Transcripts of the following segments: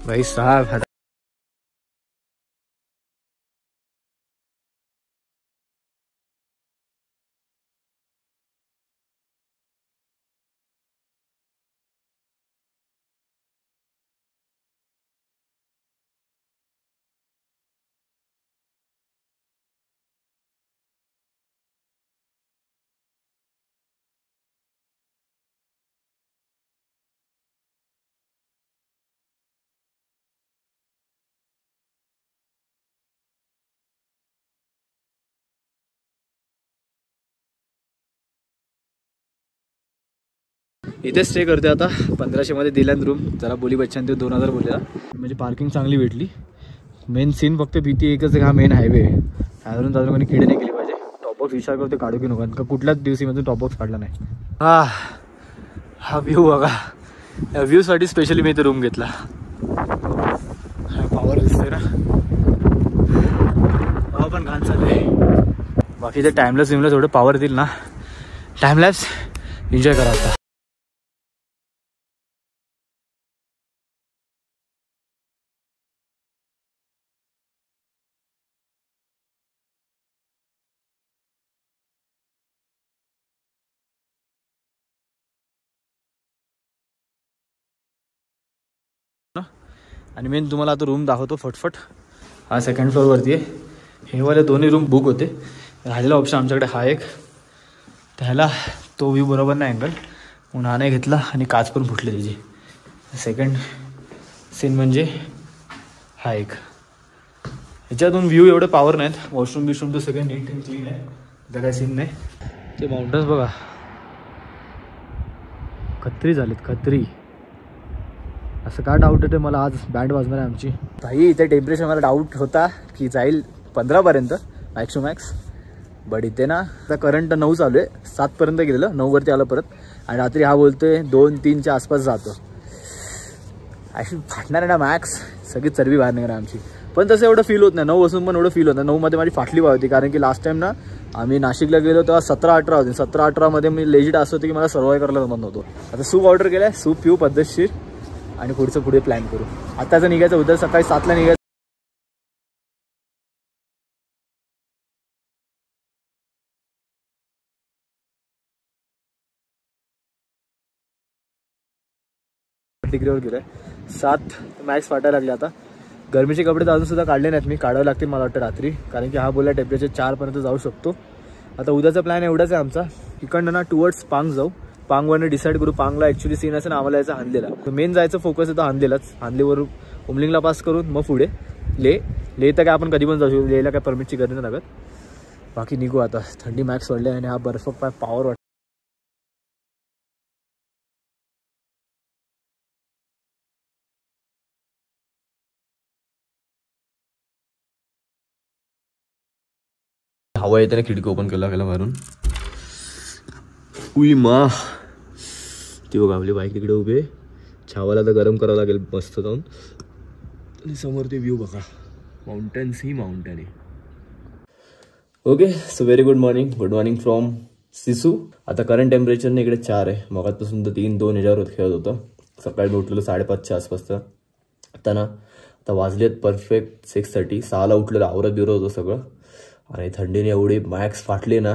भाई साहब इथे स्टे करते आता 1500 मध्ये दिल्यान रूम. जरा बोली बच्चान ते 2000 बोललेला. म्हणजे पार्किंग चांगली भेटली. मेन सीन फक्त भीती एकच आहे, हा मेन हायवे आहे. अजून कोणी किडे नाही केली पाहिजे. टॉपबॉक्स विचार करते काढू की नको, का कुठल्याच दिवशीमधून टॉपबॉक्स काढला नाही. हा व्ह्यू बघा. या व्ह्यूसाठी स्पेशली मी इथे रूम घेतला. पॉवर दिसतोय ना, हवा पण घाण चाललंय. बाकी ते टाइमलेस विमलेस थोडं पॉवर देईल ना, टाइमलेस एन्जॉय करा आता. आणि मेन तुम्हाला आता रूम दाखवतो फटफट. हा सेकंड फ्लोअरवरती आहे. हे वाले दोन्ही रूम बुक होते. राहिलेला ऑप्शन आमच्याकडे हा एक. त्याला तो व्ह्यू बरोबर नाही अँगल म्हणून हा नाही घेतला आणि काच पण फुटले त्याची. सेकंड सीन म्हणजे हा एक. ह्याच्यातून व्ह्यू एवढे पॉवर नाहीत. वॉशरूम बिशरूम तर सगळे नीट अँड क्लीन आहे, त्या काही सीन नाही. ते माउंटन्स बघा, खत्री झालीत खत्री. असं का डाऊट येते मला, आज बँड वाजणार आहे आमची. भाई इथे टेम्परेचर मला डाऊट होता की जाईल 15पर्यंत मॅक्स टू मॅक्स. बट इथे ना आता करंट 9 चालू आहे. 7पर्यंत गेलेलं, 9वरती आलं परत. आणि रात्री हा बोलतोय 2-3च्या आसपास जातो. ॲक्च्युली फाटणार आहे ना मॅक्स, सगळी चरबी बाहेर निघणार आमची. पण तसं एवढं फील होत नाही. 9 असून पण एवढं फील होत नाही. 9मध्ये माझी फाटली होती, कारण की लास्ट टाइम ना आम्ही नाशिकला गेलो तेव्हा 17-18 होते. 17-18मध्ये मी लेजिट असं होतं की मला सर्वाइव्ह करायला जमत नव्हतं. आता सूप ऑर्डर केलं आहे, सूप पिऊ पद्धतशीर आणि पुढे प्लॅन करू. आताचं निघायचं, उद्या सकाळी 7ला निघायचं. डिग्रीवर गेलोय. 7 मॅक्स फाटायला लागले. आता गरमीचे कपडे तर अजून सुद्धा काढले नाहीत मी, काढावे लागतील मला वाटतं रात्री, कारण की हा बोलला टेम्परेचर 4पर्यंत जाऊ शकतो. आता उद्याचा प्लॅन एवढाच आहे आमचा. इकडनं ना टुवर्ड्स पांग जाऊ. पांगवरनं डिसाईड करू. पांगला ॲक्च्युली सीन असेल ना आम्हाला यायचं हांदलेला. तर मेन जायचं फोकस येतं हांदलेलाच. हांदलेवर उमलिंगला पास करून मग पुढे ले तर काय आपण कधी पण जाऊ शकतो. लेला काय परमिटची गरज नाही लागत. बाकी निघू आता. थंडी मॅक्स वाढली आणि हा बर्फ पॉवर वाटतो. हवा येते ना, खिडकी ओपन केला भरून. उई मा, ती बघा आपली बाईक तिकडे उभी आहे. छावाला तर गरम करावं लागेल मस्त जाऊन. आणि समोर ते व्ह्यू बघा, माउंटन्स ही माउंटन आहे. Okay, so very good morning from Sissu. आता करंट टेम्परेचरने इकडे 4 आहे. मगापासून तर 3-2 ह्याच्यावर खेळत होतं. सकाळी मी उठलेलो 5:30च्या आसपास. आता वाजलेत परफेक्ट 6:30. 6ला उठलेलं, आवरत बिरत होतं सगळं. आणि थंडीने एवढी मॅक्स फाटली ना,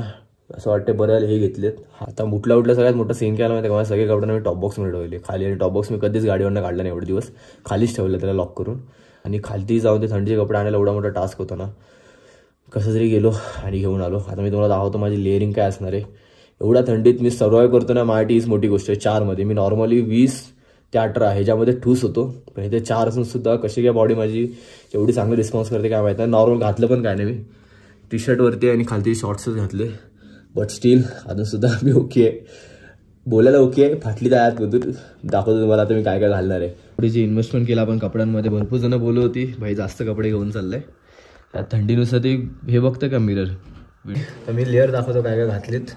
असं वाटतं बरं हे घेतलेत. आता उठल्या सगळ्यात मोठा सीन केला माहिती का, सगळे कपड्यांना मी टॉपबॉक्समध्ये ठेवले खाली. आणि टॉपबॉक्स मी कधीच गाडीवरनं काढला नाही एवढे दिवस. खालीच ठेवलं त्याला लॉक करून. आणि खालती जाऊन ते थंडीचे कपडे आणायला एवढा मोठा टास्क होता ना. कसं तरी गेलो आणि घेऊन आलो. आता मी तुम्हाला दाखवतो माझी लेअरिंग काय असणार आहे. एवढ्या थंडीत मी सर्वाइव्ह करतो ना, माझी हीच मोठी गोष्ट आहे. 4मध्ये मी नॉर्मली 20 ते 18 ह्याच्यामध्ये ठूस होतो. पण इथे 4 असून सुद्धा कशी काय बॉडी माझी एवढी चांगली रिस्पॉन्स करते काय माहिती नाही. नॉर्मल घातलं पण काय नाही मी, टी शर्टवरती आणि खालती शॉर्ट्सच घातले. बट स्टील अजूनसुद्धा मी ओके आहे, बोलायला ओके आहे. फाटली तर आयात दाखवतो तुम्हाला आता मी काय काय घालणार आहे. थोडीशी इन्व्हेस्टमेंट केला आपण कपड्यांमध्ये. भरपूर जण बोलत होती भाई जास्त कपडे घेऊन चाललंय. त्या थंडीनुसार ते हे बघतं का मिरर. तर मी लेअर दाखवतो काय काय घातलेत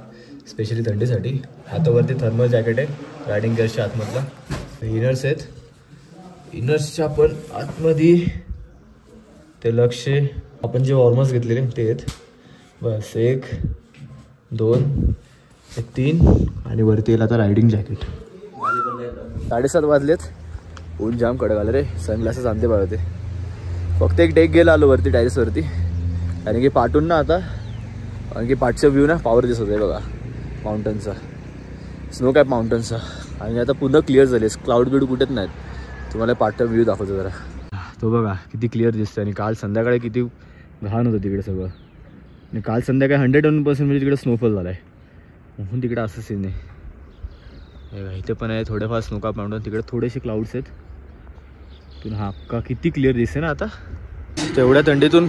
स्पेशली थंडीसाठी. हातावरती थर्मल जॅकेट आहे रायडिंग गेअरच्या आतमधला. इनर्स आहेत. इनर्सच्या पण आतमध्ये ते लक्ष आपण जे वॉर्मर्स घेतलेले ते आहेत. बस 1 2 3 आणि वरती येईल आता रायडिंग जॅकेट. 7:30 वाजलेत. ऊन जाम कडक आलं रे. सनग्लासेस आणते पाहिजे होते. फक्त एक डेक गेला आलो वरती टेरेसवरती, कारण की पाठून ना आता, कारण की पाठचा व्ह्यू ना पावर दिसत आहे बघा माउंटनचा, स्नो कॅप माउंटनचा. आणि आता पुन्हा क्लिअर झाले, क्लाउड बिड कुठेच नाहीत. तुम्हाला पाठचा व्ह्यू दाखवतो जरा. तो बघा किती क्लिअर दिसतं. आणि काल संध्याकाळी किती घाण होतं तिकडे सगळं. आणि काल संध्याकाळी 101% म्हणजे तिकडे स्नोफॉल झाला आहे, म्हणून तिकडे असं सीन आहे. इथे पण आहे थोडेफार स्नो कॅप माउंटन. तिकडे थोडेसे क्लाउड्स आहेत. पण हा अक्का किती क्लिअर दिसते ना आता. तेवढ्या थंडीतून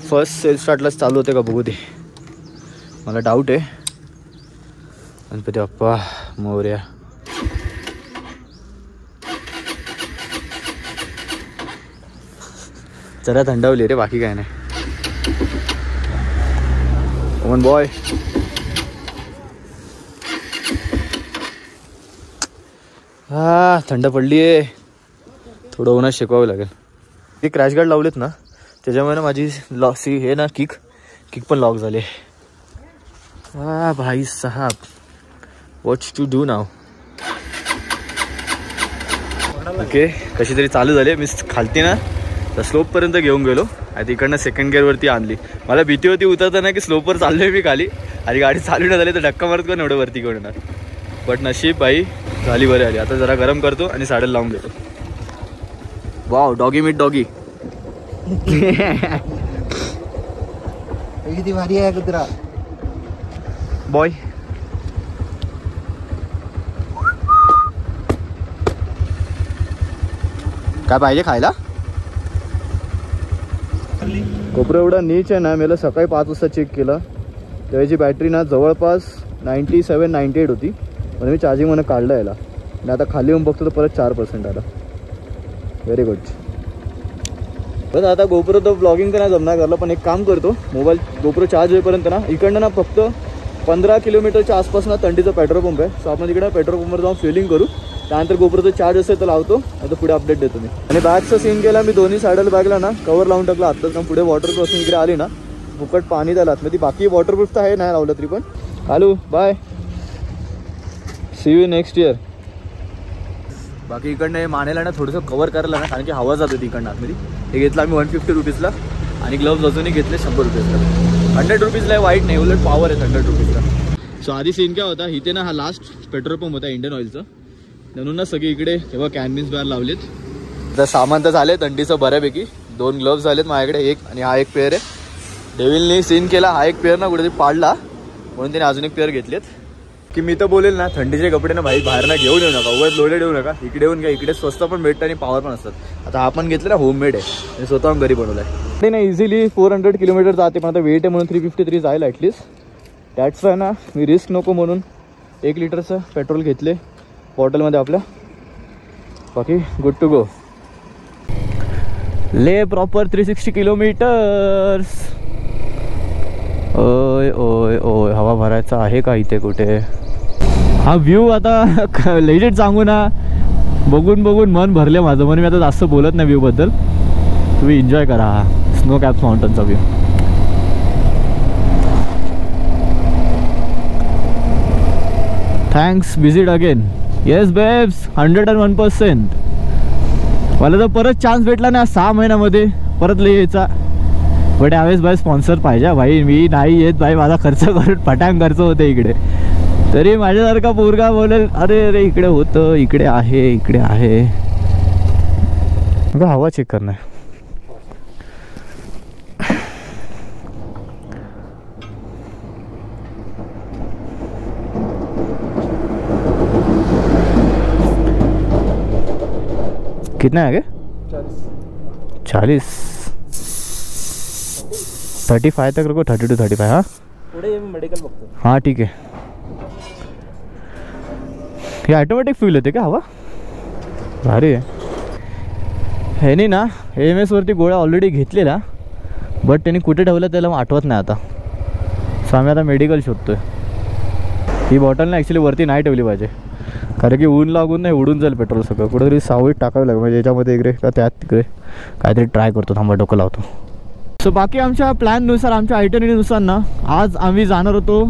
फर्स्ट सेल्फ स्टार्टलाच चालू होते का बघू ते, मला डाऊट आहे. गणपती बाप्पा मोरया. जरा थंडावली रे, बाकी काय नाही. ओमन बॉय. हा थंड पडली आहे, थोडं उन्हात शेकवावं लागेल. ते क्रॅश गार्ड लावलेत ना, त्याच्यामुळे ना माझी लॉसी हे ना किक पण लॉक झाले. हा भाई साहब, what's to do now. Okay कशी तरी चालू झाली. मी खालती ना तर स्लोपपर्यंत घेऊन गेलो आणि तिकडनं सेकंड गिअरवरती आणली. मला भीती होती उतरताना की स्लोपवर चाललोय मी खाली आणि गाडी चालू नाही झाली तर धक्का मारत पण एवढं वरती घेऊन येणार. बट नशीब बाई झाली बरी आली. आता जरा गरम करतो आणि साडल लावून घेतो. वाव डॉगी मीट डॉगी. किती भारी आहे कुत्रा बॉय. काय पाहिजे खायला. कोपरा एवढा नीच आहे ना, मला सकाळी 5 वाजता चेक केला, त्याची बॅटरी ना जवळपास 97-98 होती. पण मी चार्जिंग म्हणून काढलं याला आणि आता खाली येऊन बघतो तर परत 4% आला. Very good. बस आता गोप्रो तर ब्लॉगिंग तर नाही जमणार करलं, पण एक काम करतो, मोबाईल गोप्रो चार्ज होईपर्यंत ना इकडनं ना फक्त 15 किलोमीटरच्या आसपास ना थंडीचा पेट्रोल पंप आहे. सो आपण तिकडे पेट्रोल पंपवर जाऊन फिलिंग करू. त्यानंतर गोप्रोचं चार्ज असेल तर लावतो, आता पुढे अपडेट देतो मी. आणि बॅगचा सीन केला मी, दोन्ही साईडला बॅगला ना कवर लावून टाकला आत्ताच. कारण पुढे वॉटरप्रूफ इकडे आली ना फुकट पाणी द्यायला आतमध्ये. बाकी वॉटरप्रूफ तर आहे नाही लावलं तरी पण. Hello bye, see you next year. बाकी इकडनं मानेला ना थोडंसं कवर करायला ना, कारण की हवा जात होती इकडनं आतमध्ये. हे घेतलं आम्ही 150 रुपीजला आणि ग्लव्ज अजूनही घेतले 100 रुपीजला. 100 रुपीजला वाईट नाही, उलट पॉवर आहे 100 रुपीजला. सो आधी सीन काय होता, इथे ना हा लास्ट पेट्रोल पंप होता इंडियन ऑइलचा, म्हणून ना सगळे इकडे तेव्हा कॅनबिन्स बाहेर लावलेत. तर सामान तर झाले थंडीचं बऱ्यापैकी. 2 ग्लव्ज झालेत माझ्याकडे, एक आणि हा एक पेअर आहे. डेव्हिलने सीन केला, हा एक पेअर ना कुठेतरी पाडला म्हणून त्याने अजून एक पेअर घेतलेत. की मी तर बोलेल ना थंडीचे कपडे ना भाई बाहेर ना घेऊन येऊ नका, उगाच लोडेड येऊ नका. इकडे येऊन घ्या, इकडे स्वस्त पण भेटतं आणि पॉवर पण असतात. आता आपण घेतलं ना होममेड आहे, मी स्वतःहून घरी बनवलं आहे. नाही इझिली 400 किलोमीटर जाते, पण आता वेट आहे म्हणून 353 जाईल ॲटलीस्ट. दॅट्स वाय ना मी रिस्क नको म्हणून 1 लिटरचं पेट्रोल घेतले बॉटलमध्ये आपल्या. बाकी गुड टू गो. ले प्रॉपर 360 किलोमीटर्स. ओय ओय ओय, हवा भरायचा आहे का इथे कुठे. हा व्ह्यू आता लेजिट सांगू ना, बघून बघून मन भरले माझं, म्हणून मी आता जास्त बोलत नाही व्ह्यूबद्दल. तुम्ही एन्जॉय करा हा स्नो कॅप्स माउंटनचा view. Thanks visit again. Yes babes 101%. मला तर परत चान्स भेटला ना 6 महिन्यामध्ये परत यायचा. बट यावेळेस भाई स्पॉन्सर पाहिजे भाई. मी नाही येत भाई, माझा खर्च करून पटांग खर्च होते इकडे. तरी माझ्यासारखा पोरगा बोलेल अरे अरे इकडे होतं, इकडे आहे, इकडे आहे. हवा चेक करणार. कितना है 40 35 तक रखो. 30 to 35. हाँ पुढे मेडिकल बघतो. हाँ ठीक है. हे ऑटोमॅटिक फ्यूल येते का हवा. भारी आहे. ह्यानी ना AMS वरती गोळ्या ऑलरेडी घेतलेला, बट त्यांनी कुठे ठेवलं त्याला आठवत नाही आता. सो आम्ही आता मेडिकल शोधतोय. ही बॉटल ना ॲक्च्युली वरती नाही ठेवली पाहिजे, कारण की ऊन लागून नाही उडून जाईल पेट्रोल सगळं. कुठेतरी सावळीत टाकावं लागेल, म्हणजे याच्यामध्ये इकडे का त्यात तिकडे काहीतरी ट्राय करतो. थांबा डोकं लावतो. सो बाकी आमच्या प्लॅननुसार, आमच्या आयटनरीनुसार ना आज आम्ही जाणार होतो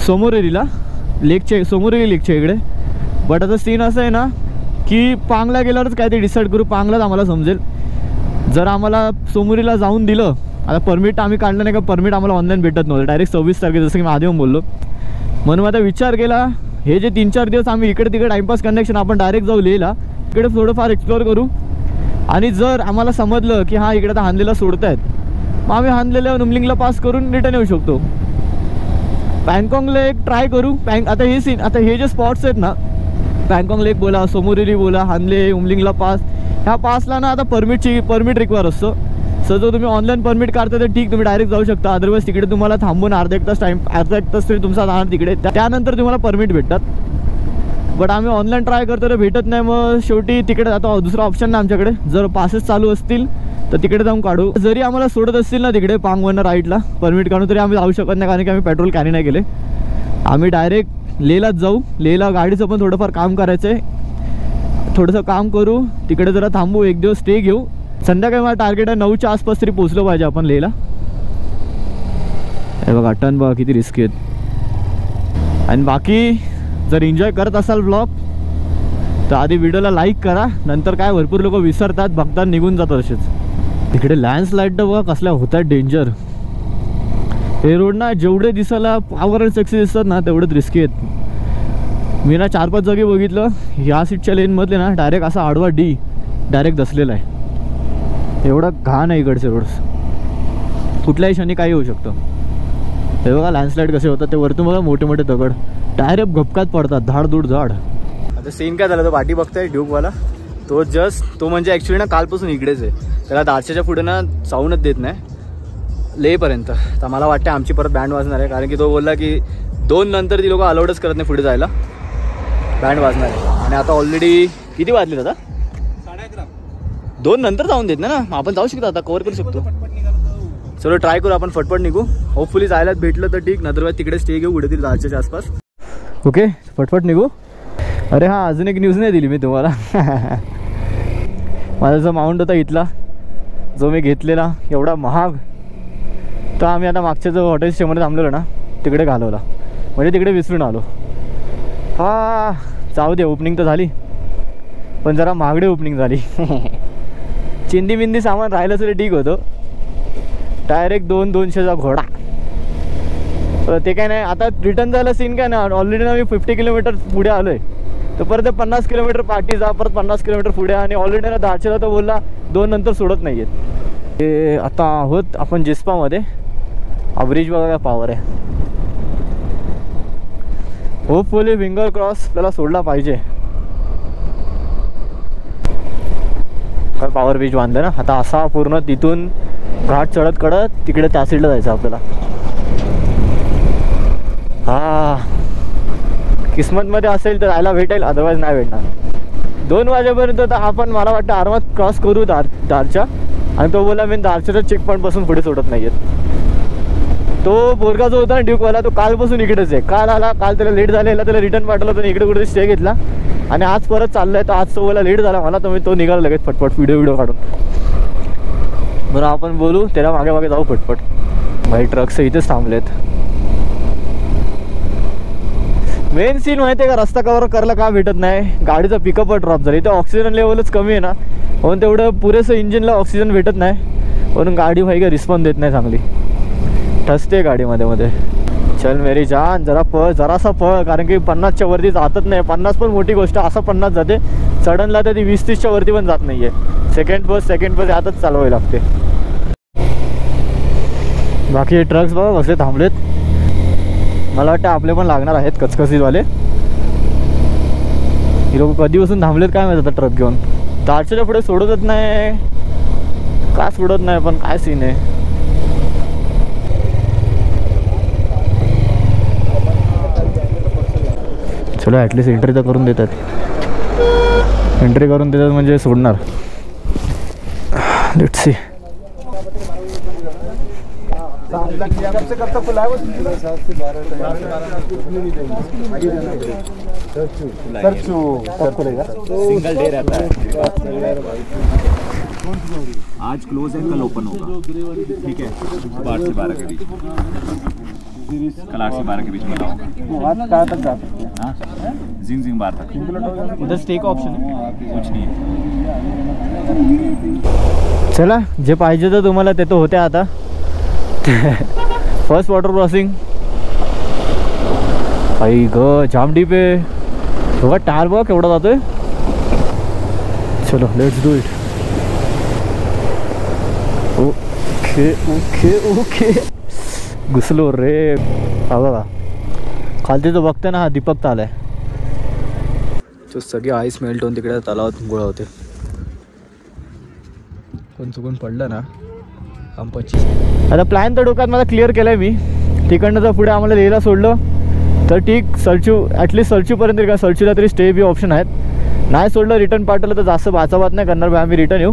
सोमोरेलीला, सोमोरेली लेकच्या इकडे. बट आता सीन असं आहे ना, की पांगला गेल्यावरच काय ते डिसाईड करू, पांगलाच आम्हाला समजेल. जर आम्हाला सोमुरीला जाऊन दिलं, आता परमिट आम्ही काढलं नाही का, परमिट आम्हाला ऑनलाईन भेटत नव्हतं, डायरेक्ट 26 तारखे, जसं की मी आधी बोललो. म्हणून आता विचार केला, हे जे 3-4 दिवस आम्ही इकडे तिकडे टाईमपास कनेक्शन, आपण डायरेक्ट जाऊ लेहला, इकडे थोडंफार एक्सप्लोअर करू. आणि जर आम्हाला समजलं की हां इकडे तर हानलेला सोडत आहेत, मग आम्ही हानलेल्या नुमलिंगला पास करून रिटर्न येऊ शकतो. पँगकाँग लेक ट्राय करू. आता हे जे स्पॉट्स आहेत ना, पँगकाँग लेक बोला, सोमुरेरी बोला, हानले, उमलिंगला पास, ह्या पासला ना आता परमिट रिक्वायर असतो. सो जर तुम्ही ऑनलाईन परमिट काढता तर ठीक, तुम्ही डायरेक्ट जाऊ शकता. अदरवाईज तिकडे तुम्हाला थांबून अर्धा एक तास तरी तुमचा जाणार तिकडे, त्यानंतर तुम्हाला परमिट भेटतात. बट आम्ही ऑनलाईन ट्राय करतो तर भेटत नाही. मग शेवटी तिकडे आता दुसरा ऑप्शन नाही आमच्याकडे. जर पासेस चालू असतील तर तिकडे जाऊन काढू. जरी आम्हाला सोडत असतील ना तिकडे पांगवरनं राईटला परमिट काढून, तरी आम्ही जाऊ शकत नाही, कारण की आम्ही पेट्रोल कॅरी नाही केले. आम्ही डायरेक्ट लेहलाच जाऊ. लेहला गाडीचं पण थोडंफार काम करायचं आहे, थोडंसं काम करू, तिकडे जरा थांबू, एक दिवस स्टे घेऊ. संध्याकाळी मला टार्गेट आहे 9च्या आसपास तरी पोचलो पाहिजे आपण लेहला. हे बघा टर्न बघा किती रिस्की आहेत. आणि बाकी जर एन्जॉय करत असाल व्लॉग तर आधी व्हिडिओला लाईक करा. नंतर काय भरपूर लोक विसरतात, बघतात, निघून जातात असेच. तिकडे लँडस्लाईड तर बघा कसल्या होतात डेंजर. हे रोड ना जेवढे दिसायला पॉवर अँड सक्सेस दिसतात ना, तेवढेच रिस्की आहेत. मी ना 4-5 जागी बघितलं, ह्या सीटच्या लेनमधले ना डायरेक्ट असा आडवा डायरेक्ट दसलेला आहे. एवढा घाण आहे इकडचे रोड्स, कुठल्याही क्षणी काही होऊ शकतं. हे बघा लँडस्लाईड कसे होतात, ते वरतून बघा मोठे मोठे दगड डायरेक्ट घपकात पडतात, धाड. आता सीन काय झालं, तो पाठी बघताय ड्यूकवाला, तो म्हणजे ॲक्च्युली ना कालपासून इकडेच आहे. त्याला दारच्याच्या पुढे ना जाऊनच देत नाही लेपर्यंत. तर मला वाटतं आमची परत बँड वाजणार आहे, कारण की तो बोलला की 2 नंतर ती लोक अलाउडच करत नाही पुढे जायला, बँड वाजणार आहे. आणि आता ऑलरेडी किती वाजले आता, 2 नंतर जाऊन देत ना, आपण जाऊ शकतो, आता कव्हर करू शकतो. चलो ट्राय करू आपण, फटफट निघू. होपफुली जायलाच भेटलं तर ठीक, नंतर तिकडे स्टे घेऊ कुठेतरी दारच्या आसपास. ओके फटफट निघू. अरे हां, अजून एक न्यूज नाही दिली मी तुम्हाला. माझा जो माउंट होता इथला, जो मी घेतलेला एवढा महाग, तर आम्ही आता मागच्या जो हॉटेल स्टेमध्ये थांबलेलो ना तिकडे घालवला, म्हणजे तिकडे विसरून आलो. हां जाऊ दे, ओपनिंग तर झाली, पण जरा महागडे ओपनिंग झाली. चिंदी बिंदी सामान राहिलं तरी ठीक होतं, डायरेक्ट 200-200चा घोडा. ते काय नाही, आता रिटर्न जायला सीन काय ना, ऑलरेडी ना मी 50 किलोमीटर पुढे आलो आहे, तर परत 50 किलोमीटर पाठी जा, परत 50 किलोमीटर पुढे. आणि ऑलरेडी ना दारचेला तर बोलला 2 नंतर सोडत नाही आहेत. ते आता आहोत आपण जिस्पामध्ये. ब्रिज बघा काय पॉवर आहे. होपफुली फिंगर क्रॉस त्याला सोडला पाहिजे. काय पॉवर ब्रिज बांधलं ना आता, असा पूर्ण तिथून घाट चढत कडत तिकडे त्या साईडला जायचं आपल्याला. हा किस्मतमध्ये असेल तर जायला भेटेल, अदरवाईज नाही भेटणार. 2 वाजेपर्यंत तर आपण मला वाटतं आरामात क्रॉस करू दारच्या. आणि तो बोला मी दारच्या चेक पॉईंटपासून पुढे सोडत नाही आहेत. तो पोरगा जो होता ना ड्यूकवाला, तो कालपासून इकडेच आहे. काल आला, काल त्याला लेट झालेला, त्याला रिटर्न पाठवलं, तर इकडे कुठे स्टे घेतला आणि आज परत चाललाय. तर आज तो बोला लेट झाला मला, तर मी तो निघाला लगेच फटफट व्हिडिओ काढून. बरं आपण बोलू, त्याला मागे जाऊ फटफट. भाई ट्रक्स इथेच थांबलेत. मेन सीन माहिती आहे का, रस्ता कव्हर करायला का भेटत नाही, गाडीचा पिकअप ड्रॉप झाला. इथं ऑक्सिजन लेवलच कमी आहे ना, म्हणून तेवढं पुरेसं इंजिनला ऑक्सिजन भेटत नाही, म्हणून गाडी भाई का रिस्पॉन्स देत नाही चांगली, ठसते गाडी मध्ये. चल मेरी जान, जरासा पळ, कारण की 50च्या वरती जातच नाही. 50 पण मोठी गोष्ट, असं 50 जाते, सडनला तर ती 20-30च्या वरती पण जात नाहीये. सेकंड बस आताच चालवावी लागते. बाकी ट्रक्स बघा कसे थांबलेत. मला वाटतं आपले पण लागणार आहेत कचकसीवाले. ही लोक कधीपासून थांबलेत काय माहिती आता ट्रक घेऊन. दारच्या पुढे सोडतच नाही, का सोडत नाही पण काय सीन आहे. चलो ॲटलिस्ट एंट्री तर करून देतात. एंट्री करून देतात म्हणजे सोडणार. Let's see. सिंगल डे रहता है, आज क्लोज है, कल ओपन होगा. ठीक है, 8 से 12 के बीच, कल 8 से 12 के बीच में होगा. आज कहाँ तक जा सकते हैं? हाँ जिंग जिंग बार तक उधर स्टे का ऑप्शन आहे. कुछ नहीं है. चला जे पाहिजे तर तुम्हाला ते तर होते आता. First water crossing. आई ग जाम डीप आहे बघा. टायर बघा केवढा जातोय. चलो let's do it. Okay okay okay घुसलो रे. हा बघा खालती जो बघते ना हा दीपक ताल आहे. तो सगळे आईस मेल्ट होऊन तिकडे तलावात गोळा होते. कोण चुकून पडलं ना आंपाची. आता प्लॅन तर डोक्यात मला क्लिअर केला आहे मी. तिकडनं जर पुढे आम्हाला लेहला सोडलं तर ठीक. सरचू ॲटलिस्ट सरचूपर्यंत का सरचूला तरी स्टे बी ऑप्शन आहेत. नाही सोडलं रिटर्न पाठवलं तर जास्त बाचाबात नाही करणार. आम्ही रिटर्न येऊ.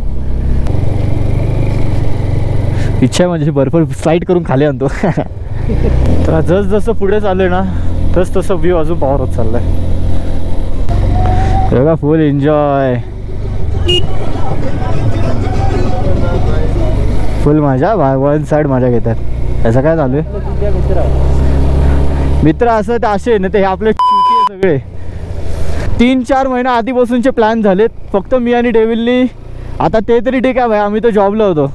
इच्छा आहे म्हणजे बर्फ स्लाईड करून खाली आणतो. तर जसं पुढे चाललं ना तसं व्ह्यू अजून पॉवर होत चाललाय. बघा फुल एन्जॉय. फुल मजा. वन साईड मजा घेतात. असं काय चालू आहे मित्र. असं ते असे ना ते आपले सगळे 3-4 महिना आधीपासूनचे प्लॅन झालेत. फक्त मी आणि डेव्हिलनी. आता ते तरी ठीक आहे भाई आम्ही तर जॉबला होतो.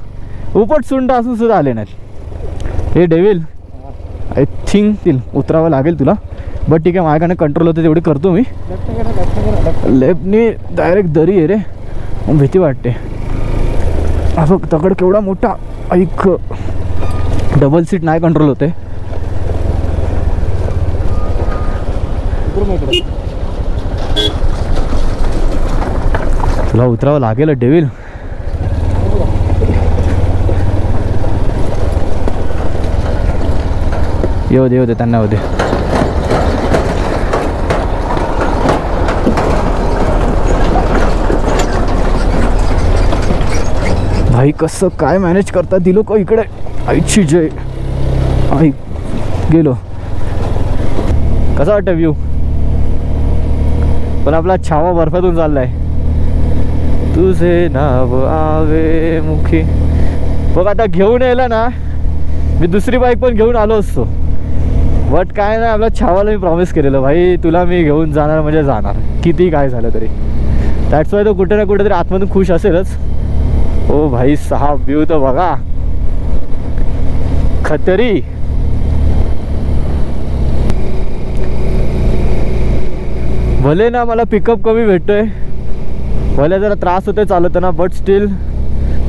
उपट सुंड असून सुद्धा आले नाहीत. हे डेव्हिल आय थिंक तिल उतरावं लागेल तुला. बट ठीक आहे माझ्याकडे कंट्रोल होते तेवढी करतो मी. लेफ्टनी डायरेक्ट दरी आहे रे. मग भीती वाटते. असं तकड केवढा मोठा. ऐक डबल सीट नाही कंट्रोल होते. तुला उतरावं लागेल डेव्हिल. येऊ दे त्यांना होते. भाई कसं काय मॅनेज करता दिलो का इकडे. आईची जय. आई गेलो. कसा वाटतं व्ह्यू. पण आपला छावा बर्फातून चाललाय. तुझे नाव आवे मुखी. बघ आता घेऊन यायला ना मी दुसरी बाईक पण घेऊन आलो असतो. बट काय नाही आपला छावाला मी प्रॉमिस केलेलं भाई तुला मी घेऊन जाणार म्हणजे जाणार किती काय झालं तरी. दॅट्स वाय तो कुठे ना कुठेतरी आतमधून खुश असेलच. ओ भाई साहब व्ह्यू तर बघा खतरी. भले ना मला पिकअप कमी भेटतोय. भले जरा त्रास होतोय चालताना. बट स्टील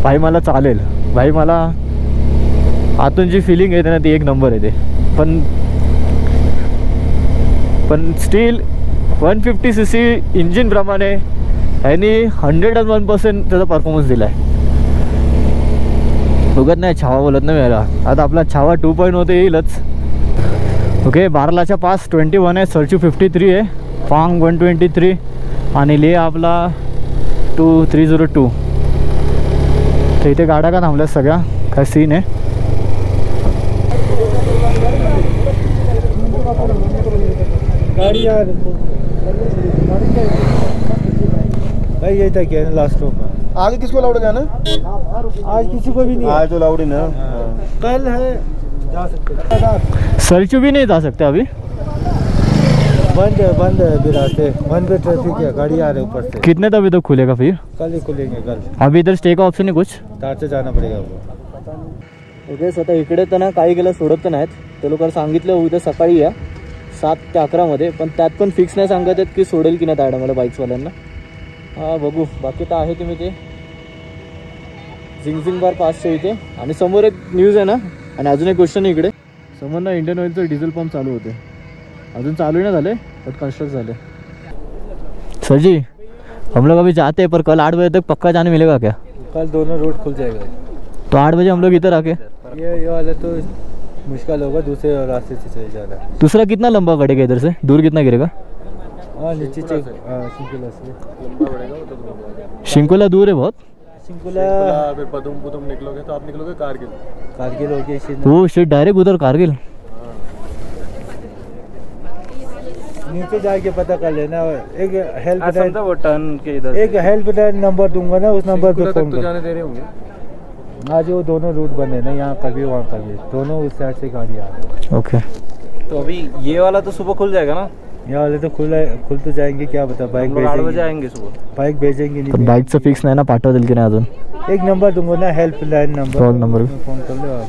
भाई मला चालेल. भाई मला आतून जी फिलिंग येते ना ती एक नंबर येते. पण स्टील 150cc इंजिनप्रमाणे ह्यानी 101% त्याचा परफॉर्मन्स दिला आहे. बघत नाही छावा बोलत नाही याला. आता आपला छावा 2.0 ते येईलच. ओके बारलाच्या पास 21 आहे. सरचू 53 आहे. पांग 123 आणि ले आपला 2302. तर इथे गाड्या का थांबल्या सगळ्या. काय सीन आहे. गाड़ी यार भाई ये तक है लास्ट स्टॉप. आगे किसको लाउड गया ना. आज किसी को भी नहीं. आज तो लाउड ही ना. कल है जा सकते. सरचू भी नहीं जा सकते अभी. बंद है अभी रास्ते. बंद पे ट्रैफिक है. गाड़ी आ रहे ऊपर से. कितने तभी तो खुलेगा फिर. कल ही खुलेंगे. कल अभी इधर स्टे का ऑप्शन है कुछ. तार से जाना पड़ेगा वो. ओके स्वतः इकडे तर ना काही गेलं सोडत तर नाहीत. ते लोकांना सांगितलं उद्या सकाळी या 7 ते 11 मध्ये. पण त्यात पण फिक्स नाही सांगत आहेत की सोडेल की नाही त्या मला बाईक्सवाल्यांना. हा बघू. बाकी तर आहे तुम्ही ते झिंग बार पासच्या इथे. आणि समोर एक न्यूज आहे ना. आणि अजून एक क्वेश्चन आहे इकडे. समोर ना इंडियन ऑइलचं डिझेल पंप चालू होते. अजून चालू नाही झाले बट कंस्ट्रक्ट झाले. सर जी हम लोग अभी जाते हैं पर कल 8 बजे तक पक्का जाने मिलेगा क्या. कल दोनों रोड खुल जाएगा. तो 8 बजे हम लोग इधर आके. ये वाला तो मुश्किल होगा. दूसरे रास्ते से चले जाना. दूसरा कितना लंबा कटेगा इधर से. दूर कितना गिरेगा. हाँ नीचे शिंकुला से. शिंकुला दूर है बहुत. शिंकुला फिर पदुम निकलोगे तो आप निकलोगे कारगिल हो गया. वो शिट डायरेक्ट उधर कारगिल. नीचे जाके पता कर लेना. एक हेल्प वो टर्न के इधर एक हेल्प नंबर दूंगा ना. उस नंबर पे फोन कर. जाने दे रहे होंगे. आज वो दोनों रूट बने ना. यहाँ कभी वहाँ कभी दोनों उस साइड से गाड़ी आ रही है. ओके तो अभी ये वाला तो सुबह खुल जाएगा ना. यहाँ वाले तो खुल तो जाएंगे, क्या बता, बाइक हम लोग 8 बजे भेजेंगे, आएंगे सुबह। बाइक भेजेंगे तर नहीं। बाईकचं फिक्स नाही ना, पाठवतील की नाही अजून? एक नंबर दूंगा ना, हेल्पलाइन नंबर, कॉल नंबर भी। फ़ोन कर लो आप।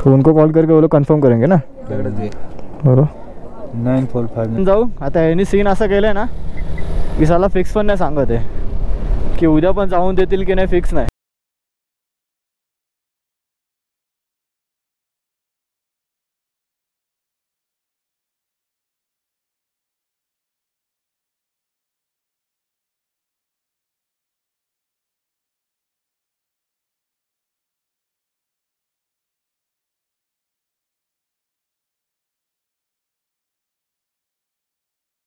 तो उनको कॉल करके वो लोग कन्फर्म करेंगे ना, बरोबर? 945 जाऊ आता. यांनी सीन असं केलं आहे ना की साला फिक्स पण नाही सांगत आहे की उद्या पण जाऊन देतील की नाही, फिक्स नाही.